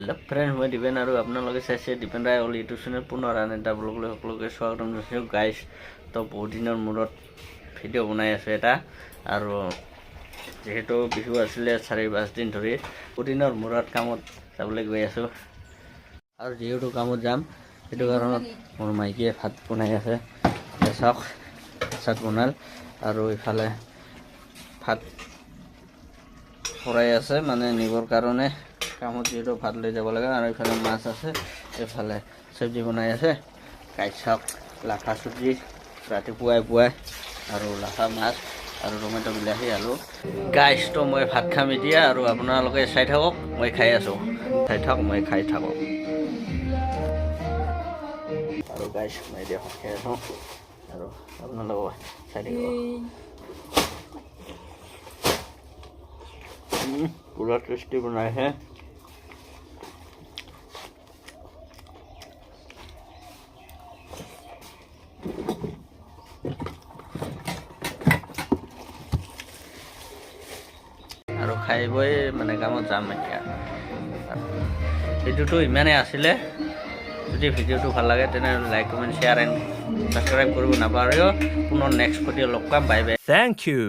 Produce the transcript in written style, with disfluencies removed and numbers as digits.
Hello' friend, মই দীপেন আৰু আপোনালোকে চাইছে দীপেন ৰায় অল ইউটিউব চেনেল পুনৰ আন এটা ব্লগলৈ সকলোকে স্বাগতম জনাইছোঁ। গাইজ তো বহুত দিনৰ মূৰত ভিডিঅ' বনাই আছোঁ এটা, আৰু যিহেতু বিহু আছিলে 4-5 দিন ধৰি বহুত দিনৰ মূৰত কামত যাবলৈ গৈ আছোঁ, আৰু যিহেতু কামত যাম সেইটো কাৰণত মোৰ মাইকীয়ে ভাত বনাই আছে। চাওক, ভাত বনাল আৰু ইফালে ভাত ভৰাই আছে, মানে নিবৰ কাৰণে কামত যিহেতু ভাত লৈ যাব লাগে। আৰু এইফালে মাছ আছে, এইফালে চব্জি বনাই আছে। গাইজ চাওক, লাফা চব্জি ৰাতিপুৱাই আৰু লাফা মাছ আৰু টমেটো বিলাহী আলু। গাইজ তো মই ভাত খাম এতিয়া, আৰু আপোনালোকে চাই থাকক, মই খাই আছোঁ। চাই থাকক, মই খাই থাকক। আৰু গাইজ মই এতিয়া ভাত খাই আছোঁ, আৰু আপোনালোকে চাই থাকিব। পুৰা টেষ্টি বনাইছে। আৰু খাই বৈ মানে কামত যাম এতিয়া। ভিডিঅ'টো ইমানেই আছিলে। যদি ভিডিঅ'টো ভাল লাগে তেনেহ'লে like, comment, share and subscribe কৰিব নাপাহৰিব। পুনৰ নেক্সট ভিডিঅ' লগ পাম। Bye bye. Thank you.